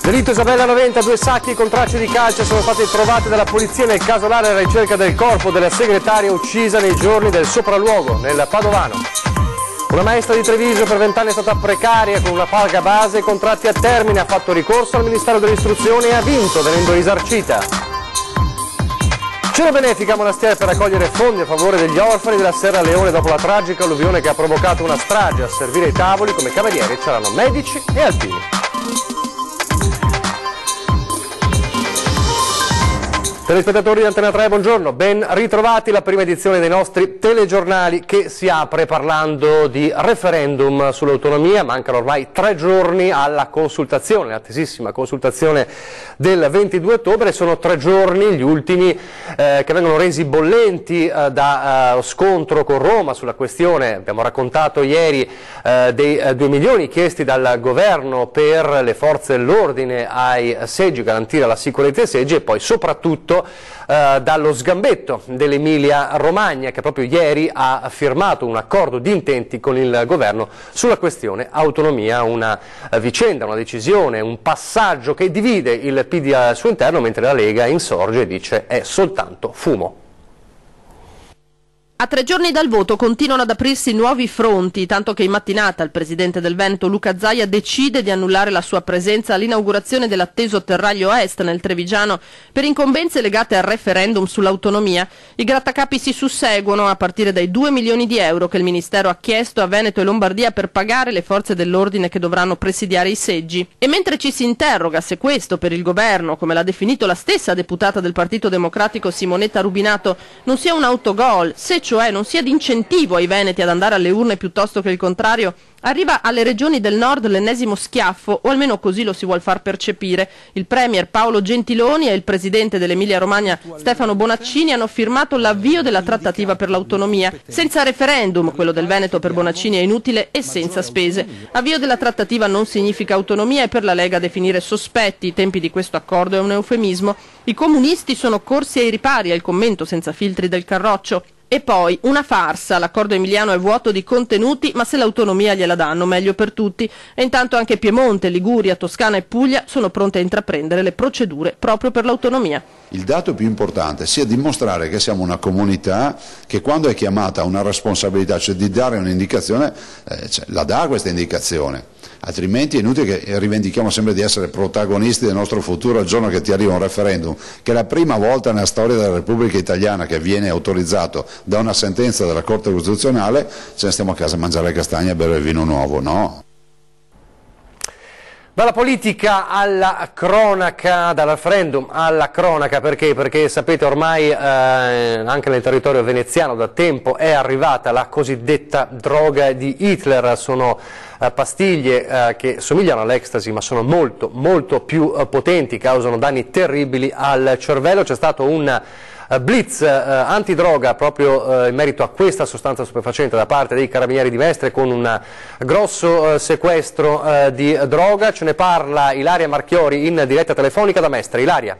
Delitto Isabella Noventa, 2 sacchi con tracce di calce sono stati trovati dalla polizia nel casolare alla ricerca del corpo della segretaria uccisa nei giorni del sopralluogo nel Padovano. Una maestra di Treviso per 20 anni è stata precaria con una paga base e contratti a termine, ha fatto ricorso al Ministero dell'Istruzione e ha vinto venendo risarcita. Cena benefica a Monastir per raccogliere fondi a favore degli orfani della Serra Leone dopo la tragica alluvione che ha provocato una strage. A servire i tavoli come camerieri c'erano medici e alpini. Telespettatori di Antena 3, buongiorno, ben ritrovati, la prima edizione dei nostri telegiornali che si apre parlando di referendum sull'autonomia. Mancano ormai 3 giorni alla consultazione, l'attesissima consultazione del 22 ottobre, sono 3 giorni, gli ultimi, che vengono resi bollenti da scontro con Roma sulla questione. Abbiamo raccontato ieri dei 2 milioni chiesti dal governo per le forze dell'ordine ai seggi, garantire la sicurezza ai seggi, e poi soprattutto dallo sgambetto dell'Emilia Romagna, che proprio ieri ha firmato un accordo di intenti con il governo sulla questione autonomia, una vicenda, una decisione, un passaggio che divide il PD al suo interno, mentre la Lega insorge e dice è soltanto fumo. A 3 giorni dal voto continuano ad aprirsi nuovi fronti, tanto che in mattinata il presidente del Veneto Luca Zaia decide di annullare la sua presenza all'inaugurazione dell'atteso Terraglio Est nel Trevigiano per incombenze legate al referendum sull'autonomia. I grattacapi si susseguono a partire dai 2 milioni di euro che il Ministero ha chiesto a Veneto e Lombardia per pagare le forze dell'ordine che dovranno presidiare i seggi. E mentre ci si interroga se questo per il governo, come l'ha definito la stessa deputata del Partito Democratico Simonetta Rubinato, non sia un autogol, se cioè non sia di incentivo ai veneti ad andare alle urne piuttosto che il contrario, arriva alle regioni del nord l'ennesimo schiaffo, o almeno così lo si vuol far percepire. Il premier Paolo Gentiloni e il presidente dell'Emilia Romagna Stefano Bonaccini hanno firmato l'avvio della trattativa per l'autonomia. Senza referendum, quello del Veneto per Bonaccini è inutile e senza spese. Avvio della trattativa non significa autonomia e per la Lega definire sospetti i tempi di questo accordo è un eufemismo. I comunisti sono corsi ai ripari, è il commento senza filtri del Carroccio. E poi una farsa, l'accordo emiliano è vuoto di contenuti, ma se l'autonomia gliela danno meglio per tutti, e intanto anche Piemonte, Liguria, Toscana e Puglia sono pronte a intraprendere le procedure proprio per l'autonomia. Il dato più importante sia dimostrare che siamo una comunità che quando è chiamata a una responsabilità, cioè di dare un'indicazione, la dà questa indicazione. Altrimenti è inutile che rivendichiamo sempre di essere protagonisti del nostro futuro il giorno che ti arriva un referendum, che è la prima volta nella storia della Repubblica Italiana che viene autorizzato da una sentenza della Corte Costituzionale. Ce ne stiamo a casa a mangiare le castagne e bere il vino nuovo, no? Dalla politica alla cronaca, dal referendum alla cronaca, perché? Perché sapete ormai anche nel territorio veneziano da tempo è arrivata la cosiddetta droga di Hitler. Sono pastiglie che somigliano all'ecstasy ma sono molto molto più potenti, causano danni terribili al cervello. C'è stato un blitz antidroga proprio in merito a questa sostanza stupefacente da parte dei carabinieri di Mestre, con un grosso sequestro di droga. Ce ne parla Ilaria Marchiori in diretta telefonica da Mestre. Ilaria.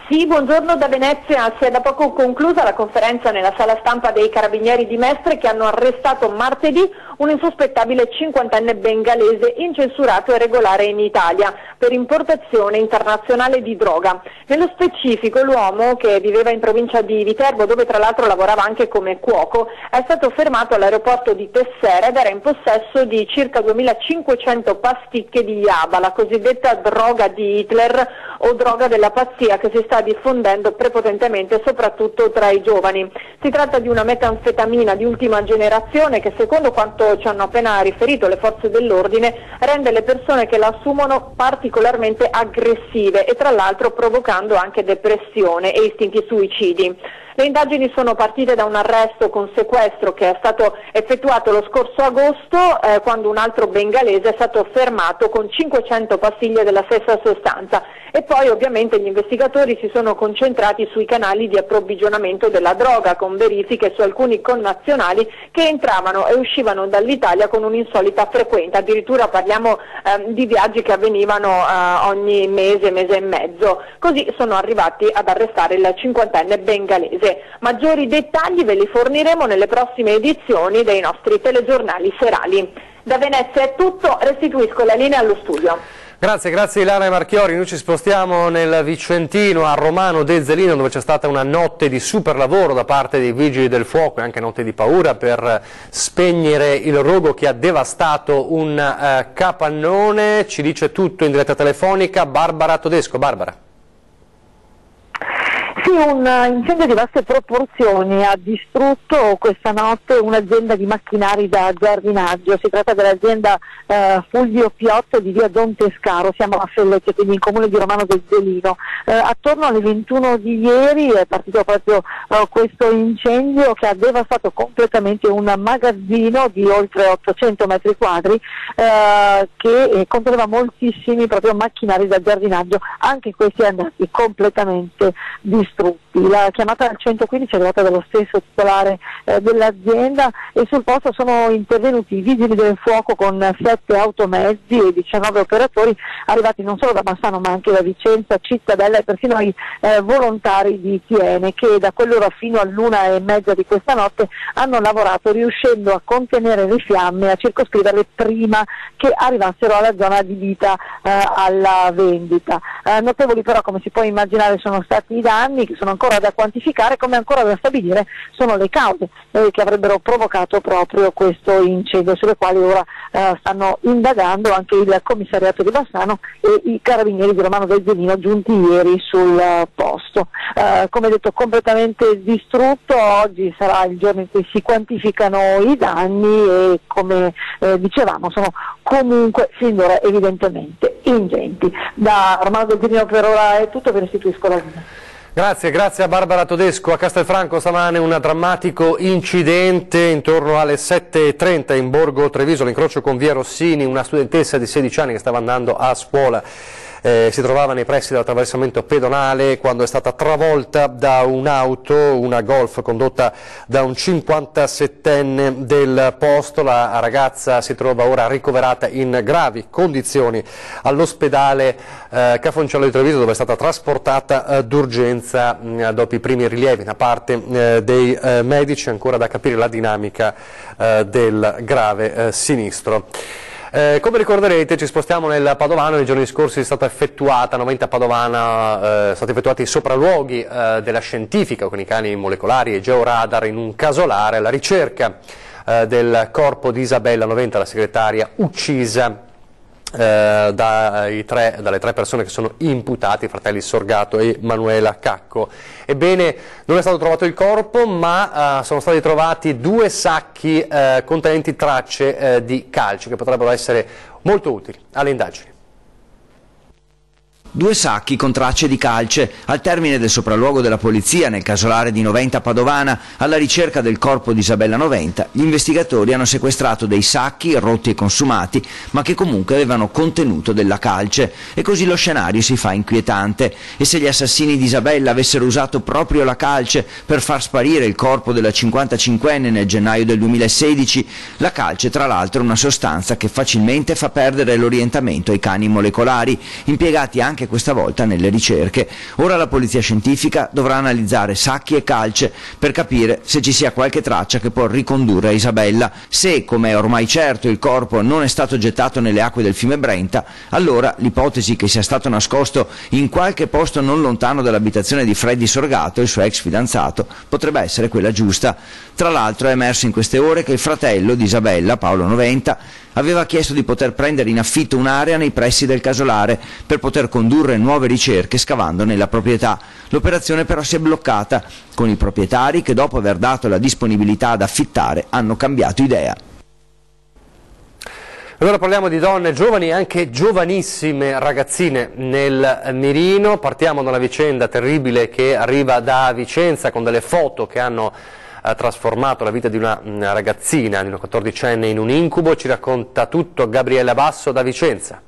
Sì, buongiorno da Venezia. Si è da poco conclusa la conferenza nella sala stampa dei carabinieri di Mestre, che hanno arrestato martedì un insospettabile 50enne bengalese incensurato e regolare in Italia per importazione internazionale di droga. Nello specifico l'uomo, che viveva in provincia di Viterbo, dove tra l'altro lavorava anche come cuoco, è stato fermato all'aeroporto di Tessera ed era in possesso di circa 2500 pasticche di Yaba, la cosiddetta droga di Hitler o droga della pazzia, che si sta diffondendo prepotentemente soprattutto tra i giovani. Si tratta di una metanfetamina di ultima generazione che, secondo quanto ci hanno appena riferito le forze dell'ordine, rende le persone che la assumono particolarmente aggressive e tra l'altro provocando anche depressione e istinti suicidi. Le indagini sono partite da un arresto con sequestro che è stato effettuato lo scorso agosto, quando un altro bengalese è stato fermato con 500 pastiglie della stessa sostanza, e poi ovviamente gli investigatori si sono concentrati sui canali di approvvigionamento della droga, con verifiche su alcuni connazionali che entravano e uscivano dall'Italia con un'insolita frequenza. Addirittura parliamo di viaggi che avvenivano ogni mese, mese e mezzo. Così sono arrivati ad arrestare il 50enne bengalese. imprese. Maggiori dettagli ve li forniremo nelle prossime edizioni dei nostri telegiornali serali. Da Venezia è tutto, restituisco la linea allo studio. Grazie Ilana Marchiori. Noi ci spostiamo nel Vicentino, a Romano de Zelino, dove c'è stata una notte di super lavoro da parte dei vigili del fuoco e anche notte di paura per spegnere il rogo che ha devastato un capannone. Ci dice tutto in diretta telefonica Barbara Todesco. Barbara. Sì, un incendio di vaste proporzioni ha distrutto questa notte un'azienda di macchinari da giardinaggio. Si tratta dell'azienda Fulvio Piotto di via Don Pescaro, siamo a Fellette, quindi in comune di Romano del Zelino. Attorno alle 21 di ieri è partito proprio questo incendio che ha devastato completamente un magazzino di oltre 800 metri quadri che conteneva moltissimi proprio macchinari da giardinaggio, anche questi andati completamente distrutti. La chiamata al 115 è arrivata dallo stesso titolare dell'azienda e sul posto sono intervenuti i vigili del fuoco con 7 automezzi e 19 operatori arrivati non solo da Bassano ma anche da Vicenza, Cittadella e persino i volontari di Tiene, che da quell'ora fino all'1:30 di questa notte hanno lavorato riuscendo a contenere le fiamme e a circoscriverle prima che arrivassero alla zona adibita alla vendita. Notevoli però, come si può immaginare, sono stati i danni, che sono ancora da quantificare, come ancora da stabilire sono le cause che avrebbero provocato proprio questo incendio, sulle quali ora stanno indagando anche il commissariato di Bassano e i carabinieri di Romano del Zelino giunti ieri sul posto. Come detto, completamente distrutto. Oggi sarà il giorno in cui si quantificano i danni e, come dicevamo, sono comunque fin d'ora evidentemente ingenti. Da Romano del Zelino per ora è tutto, vi restituisco la linea. Grazie a Barbara Todesco. A Castelfranco stamane un drammatico incidente intorno alle 7:30 in Borgo Treviso, l'incrocio con via Rossini, una studentessa di 16 anni che stava andando a scuola. Si trovava nei pressi dell'attraversamento pedonale quando è stata travolta da un'auto, una Golf condotta da un 57enne del posto. La ragazza si trova ora ricoverata in gravi condizioni all'ospedale Cafoncello di Treviso, dove è stata trasportata d'urgenza dopo i primi rilievi da parte dei medici. Ancora da capire la dinamica del grave sinistro. Come ricorderete, ci spostiamo nel Padovano. Nei giorni scorsi è stata effettuata, a Noventa Padovana, sono stati effettuati i sopralluoghi della scientifica con i cani molecolari e georadar in un casolare alla ricerca del corpo di Isabella Noventa, la segretaria uccisa dalle 3 persone che sono imputati, i fratelli Sorgato e Manuela Cacco. Ebbene, non è stato trovato il corpo, ma sono stati trovati 2 sacchi contenenti tracce di calcio che potrebbero essere molto utili alle indagini. 2 sacchi con tracce di calce. Al termine del sopralluogo della polizia nel casolare di Noventa Padovana, alla ricerca del corpo di Isabella Noventa, gli investigatori hanno sequestrato dei sacchi rotti e consumati, ma che comunque avevano contenuto della calce, e così lo scenario si fa inquietante. E se gli assassini di Isabella avessero usato proprio la calce per far sparire il corpo della 55enne nel gennaio del 2016, la calce tra l'altro è una sostanza che facilmente fa perdere l'orientamento ai cani molecolari, impiegati anche questa volta nelle ricerche. Ora la polizia scientifica dovrà analizzare sacchi e calce per capire se ci sia qualche traccia che può ricondurre a Isabella. Se, come è ormai certo, il corpo non è stato gettato nelle acque del fiume Brenta, allora l'ipotesi che sia stato nascosto in qualche posto non lontano dall'abitazione di Freddy Sorgato, il suo ex fidanzato, potrebbe essere quella giusta. Tra l'altro è emerso in queste ore che il fratello di Isabella, Paolo Noventa, aveva chiesto di poter prendere in affitto un'area nei pressi del casolare per poter condurre nuove ricerche scavando nella proprietà. L'operazione però si è bloccata, con i proprietari che, dopo aver dato la disponibilità ad affittare, hanno cambiato idea. Allora parliamo di donne giovani e anche giovanissime ragazzine nel mirino. Partiamo da una vicenda terribile che arriva da Vicenza, con delle foto che hanno trasformato la vita di una ragazzina, di una 14enne, in un incubo. Ci racconta tutto Gabriella Basso da Vicenza.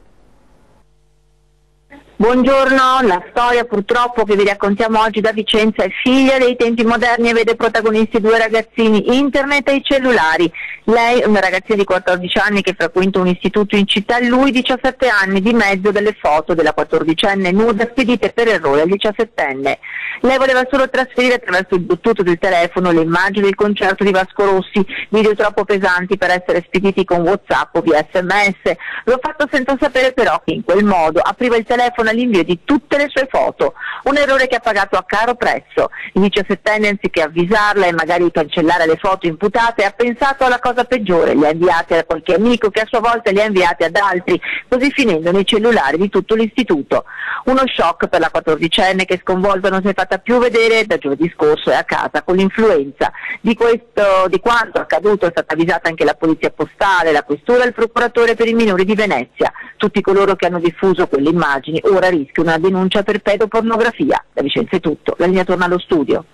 Buongiorno, la storia purtroppo che vi raccontiamo oggi da Vicenza è figlia dei tempi moderni e vede protagonisti due ragazzini, internet e i cellulari. Lei è una ragazzina di 14 anni che frequenta un istituto in città, lui 17 anni, di mezzo delle foto della 14enne nuda spedite per errore al 17enne. Lei voleva solo trasferire attraverso il Bluetooth del telefono le immagini del concerto di Vasco Rossi, video troppo pesanti per essere spediti con WhatsApp o via SMS. L'ho fatto senza sapere però che in quel modo apriva il telefono all'invio di tutte le sue foto, un errore che ha pagato a caro prezzo. Il 17enne, anziché avvisarla e magari cancellare le foto imputate, ha pensato alla cosa peggiore, le ha inviate a qualche amico che a sua volta le ha inviate ad altri, così finendo nei cellulari di tutto l'istituto. Uno shock per la 14enne che sconvolta non si è fatta più vedere da giovedì scorso, è a casa con l'influenza. Di quanto accaduto è stata avvisata anche la polizia postale, la questura e il procuratore per i minori di Venezia. Tutti coloro che hanno diffuso quelle immagini ora rischiano una denuncia per pedopornografia. Da Vicenza è tutto, la linea torna allo studio.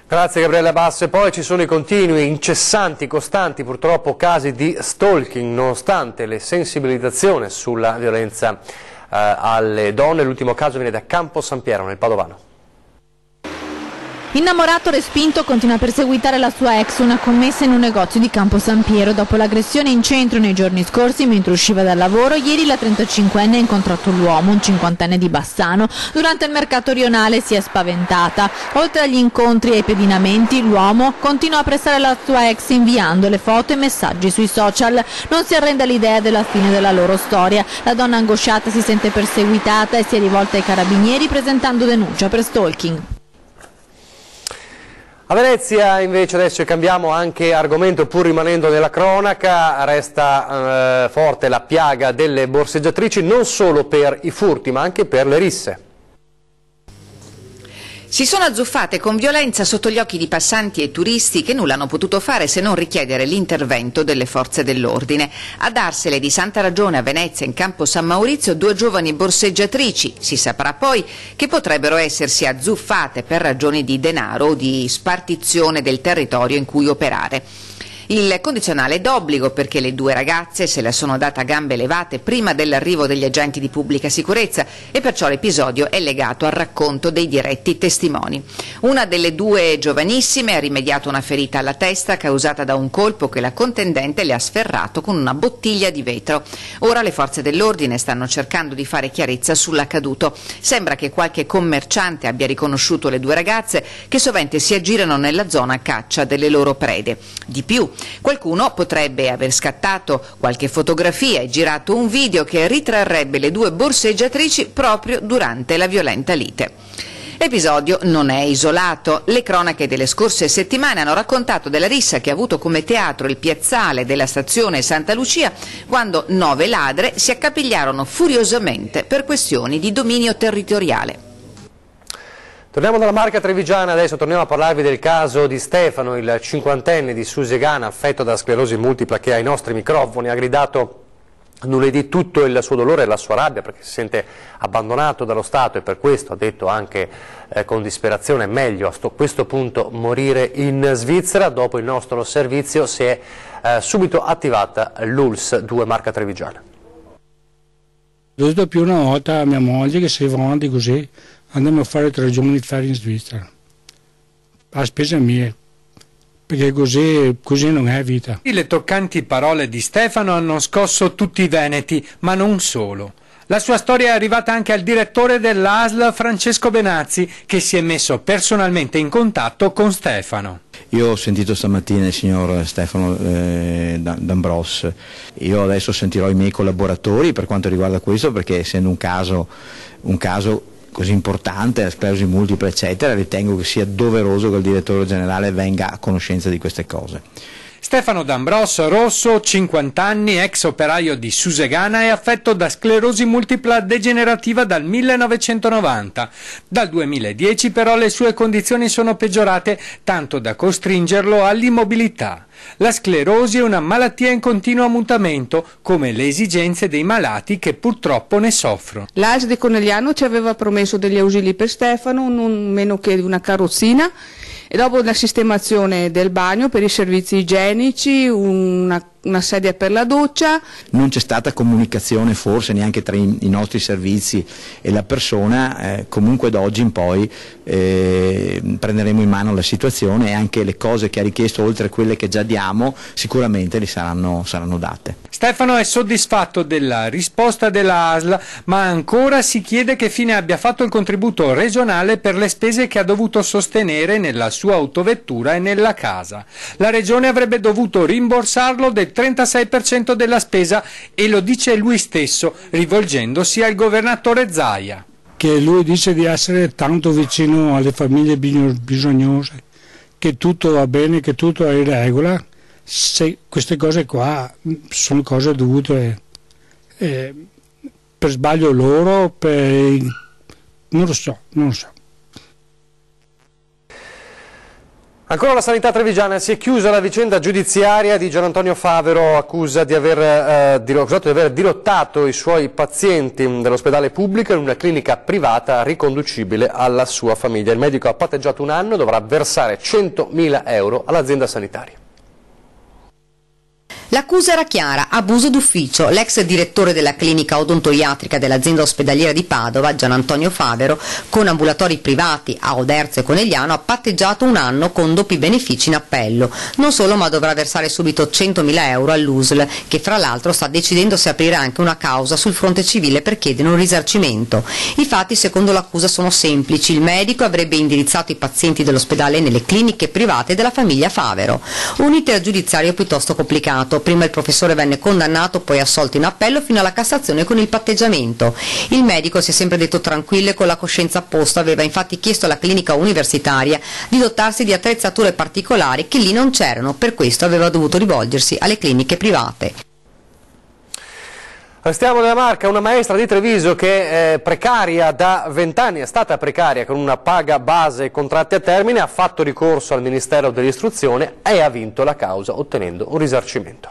Grazie Gabriella Basso. E poi ci sono i continui, incessanti, costanti purtroppo casi di stalking, nonostante le sensibilizzazioni sulla violenza alle donne. L'ultimo caso viene da Campo San Piero, nel Padovano. Innamorato respinto continua a perseguitare la sua ex, una commessa in un negozio di Campo San Piero. Dopo l'aggressione in centro nei giorni scorsi mentre usciva dal lavoro, ieri la 35enne ha incontrato l'uomo, un 50enne di Bassano. Durante il mercato rionale si è spaventata. Oltre agli incontri e ai pedinamenti, l'uomo continua a pressare la sua ex inviando le foto e messaggi sui social. Non si arrende all'idea della fine della loro storia. La donna angosciata si sente perseguitata e si è rivolta ai carabinieri presentando denuncia per stalking. A Venezia invece adesso cambiamo anche argomento, pur rimanendo nella cronaca. Resta forte la piaga delle borseggiatrici, non solo per i furti ma anche per le risse. Si sono azzuffate con violenza sotto gli occhi di passanti e turisti che nulla hanno potuto fare se non richiedere l'intervento delle forze dell'ordine. A darsele di santa ragione a Venezia in Campo San Maurizio due giovani borseggiatrici. Si saprà poi che potrebbero essersi azzuffate per ragioni di denaro o di spartizione del territorio in cui operare. Il condizionale è d'obbligo perché le due ragazze se la sono data a gambe levate prima dell'arrivo degli agenti di pubblica sicurezza e perciò l'episodio è legato al racconto dei diretti testimoni. Una delle due giovanissime ha rimediato una ferita alla testa causata da un colpo che la contendente le ha sferrato con una bottiglia di vetro. Ora le forze dell'ordine stanno cercando di fare chiarezza sull'accaduto. Sembra che qualche commerciante abbia riconosciuto le due ragazze che sovente si aggirano nella zona a caccia delle loro prede. Di più, qualcuno potrebbe aver scattato qualche fotografia e girato un video che ritrarrebbe le due borseggiatrici proprio durante la violenta lite. L'episodio non è isolato. Le cronache delle scorse settimane hanno raccontato della rissa che ha avuto come teatro il piazzale della stazione Santa Lucia, quando 9 ladre si accapigliarono furiosamente per questioni di dominio territoriale. Torniamo dalla Marca trevigiana, adesso torniamo a parlarvi del caso di Stefano, il 50enne di Susegana affetto da sclerosi multipla che ai nostri microfoni ha gridato lunedì tutto il suo dolore e la sua rabbia perché si sente abbandonato dallo Stato e per questo ha detto anche con disperazione è meglio a questo punto morire in Svizzera. Dopo il nostro servizio si è subito attivata l'ULS 2 Marca trevigiana. Ho detto più una volta a mia moglie che se va avanti così andiamo a fare 3 giorni di ferie in Svizzera, a spese mie, perché così non è vita. Le toccanti parole di Stefano hanno scosso tutti i veneti, ma non solo. La sua storia è arrivata anche al direttore dell'ASL Francesco Benazzi, che si è messo personalmente in contatto con Stefano. Io ho sentito stamattina il signor Stefano D'Ambros, io adesso sentirò i miei collaboratori per quanto riguarda questo, perché essendo un caso così importante, la sclerosi multipla eccetera, ritengo che sia doveroso che il direttore generale venga a conoscenza di queste cose. Stefano D'Ambros, rosso, 50 anni, ex operaio di Susegana, è affetto da sclerosi multipla degenerativa dal 1990. Dal 2010 però le sue condizioni sono peggiorate tanto da costringerlo all'immobilità. La sclerosi è una malattia in continuo mutamento, come le esigenze dei malati che purtroppo ne soffrono. L'ASL di Conegliano ci aveva promesso degli ausili per Stefano, non meno che una carrozzina, e dopo la sistemazione del bagno per i servizi igienici, una una sedia per la doccia. Non c'è stata comunicazione forse neanche tra i nostri servizi e la persona, comunque da oggi in poi prenderemo in mano la situazione e anche le cose che ha richiesto oltre a quelle che già diamo sicuramente le saranno date. Stefano è soddisfatto della risposta della ASL, ma ancora si chiede che fine abbia fatto il contributo regionale per le spese che ha dovuto sostenere nella sua autovettura e nella casa. La regione avrebbe dovuto rimborsarlo del 36% della spesa e lo dice lui stesso, rivolgendosi al governatore Zaia. Che lui dice di essere tanto vicino alle famiglie bisognose, che tutto va bene, che tutto è in regola. Se queste cose qua sono cose dovute per sbaglio loro, non lo so. Ancora la sanità trevigiana, si è chiusa la vicenda giudiziaria di Gian Antonio Favero, accusato di aver dirottato i suoi pazienti dell'ospedale pubblico in una clinica privata riconducibile alla sua famiglia. Il medico ha patteggiato un anno e dovrà versare 100.000 euro all'azienda sanitaria. L'accusa era chiara, abuso d'ufficio. L'ex direttore della clinica odontoiatrica dell'azienda ospedaliera di Padova, Gian Antonio Favero, con ambulatori privati a Oderzo e Conegliano, ha patteggiato un anno con doppi benefici in appello. Non solo, ma dovrà versare subito 100.000 euro all'USL, che fra l'altro sta decidendo se aprire anche una causa sul fronte civile per chiedere un risarcimento. I fatti, secondo l'accusa, sono semplici. Il medico avrebbe indirizzato i pazienti dell'ospedale nelle cliniche private della famiglia Favero. Un iter giudiziario piuttosto complicato. Prima il professore venne condannato, poi assolto in appello fino alla Cassazione con il patteggiamento. Il medico si è sempre detto tranquillo e con la coscienza a posto, aveva infatti chiesto alla clinica universitaria di dotarsi di attrezzature particolari che lì non c'erano, per questo aveva dovuto rivolgersi alle cliniche private. Restiamo nella Marca, una maestra di Treviso che è precaria da 20 anni, è stata precaria con una paga base e contratti a termine, ha fatto ricorso al Ministero dell'Istruzione e ha vinto la causa ottenendo un risarcimento.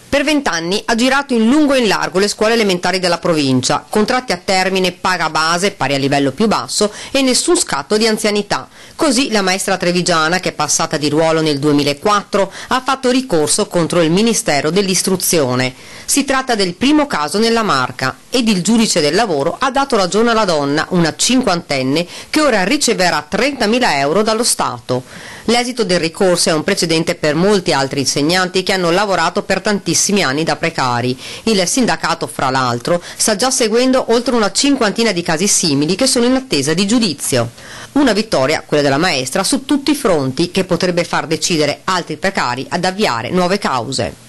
Per 20 anni ha girato in lungo e in largo le scuole elementari della provincia, contratti a termine, paga base pari a livello più basso e nessun scatto di anzianità. Così la maestra trevigiana, che è passata di ruolo nel 2004, ha fatto ricorso contro il Ministero dell'Istruzione. Si tratta del primo caso nella Marca ed il giudice del lavoro ha dato ragione alla donna, una cinquantenne, che ora riceverà 30.000 euro dallo Stato. L'esito del ricorso è un precedente per molti altri insegnanti che hanno lavorato per tantissimi anni da precari. Il sindacato, fra l'altro, sta già seguendo oltre una cinquantina di casi simili che sono in attesa di giudizio. Una vittoria, quella della maestra, su tutti i fronti, che potrebbe far decidere altri precari ad avviare nuove cause.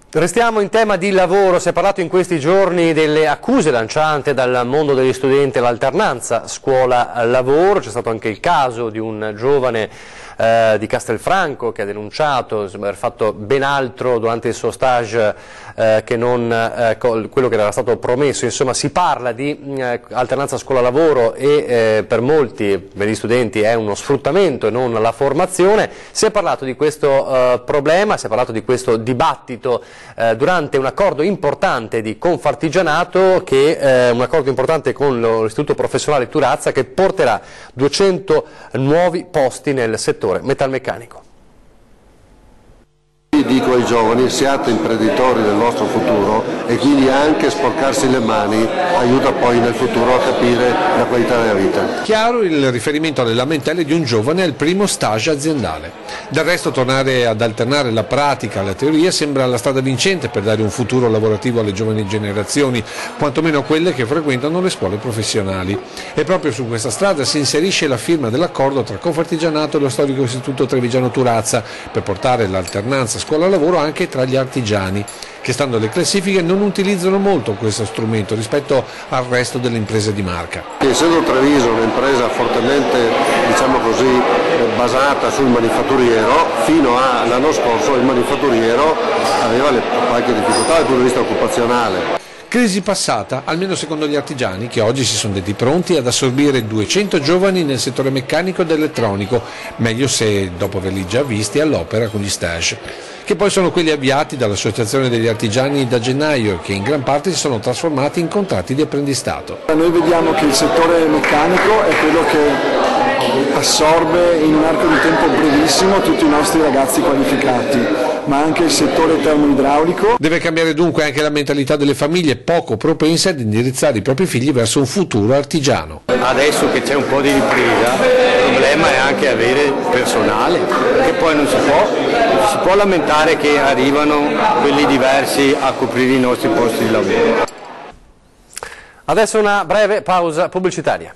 Restiamo in tema di lavoro, si è parlato in questi giorni delle accuse lanciate dal mondo degli studenti all'alternanza scuola-lavoro, c'è stato anche il caso di un giovane di Castelfranco che ha denunciato aver fatto ben altro durante il suo stage che non quello che era stato promesso. Insomma, si parla di alternanza scuola-lavoro e per molti degli studenti è uno sfruttamento e non la formazione. Si è parlato di questo problema, si è parlato di questo dibattito durante un accordo importante di Confartigianato, che è un accordo importante con l'Istituto Professionale Turazza, che porterà 200 nuovi posti nel settore metalmeccanico. Dico ai giovani: siate imprenditori del vostro futuro, e quindi anche sporcarsi le mani aiuta poi nel futuro a capire la qualità della vita. Chiaro il riferimento alle lamentele di un giovane al primo stage aziendale. Del resto tornare ad alternare la pratica alla teoria sembra la strada vincente per dare un futuro lavorativo alle giovani generazioni, quantomeno quelle che frequentano le scuole professionali. E proprio su questa strada si inserisce la firma dell'accordo tra Confartigianato e lo storico Istituto Trevigiano Turazza per portare l'alternanza scuola-lavoro anche tra gli artigiani, che stando alle classifiche non utilizzano molto questo strumento rispetto al resto delle imprese di Marca. Essendo Treviso un'impresa fortemente, diciamo così, basata sul manifatturiero, fino all'anno scorso il manifatturiero aveva qualche difficoltà dal punto di vista occupazionale. Crisi passata, almeno secondo gli artigiani, che oggi si sono detti pronti ad assorbire 200 giovani nel settore meccanico ed elettronico, meglio se dopo averli già visti all'opera con gli stage, che poi sono quelli avviati dall'Associazione degli Artigiani da gennaio e che in gran parte si sono trasformati in contratti di apprendistato. Noi vediamo che il settore meccanico è quello che assorbe in un arco di tempo brevissimo tutti i nostri ragazzi qualificati, ma anche il settore termoidraulico. Deve cambiare dunque anche la mentalità delle famiglie poco propense ad indirizzare i propri figli verso un futuro artigiano. Adesso che c'è un po' di ripresa, il problema è anche avere personale, perché poi non si può lamentare che arrivano quelli diversi a coprire i nostri posti di lavoro. Adesso una breve pausa pubblicitaria.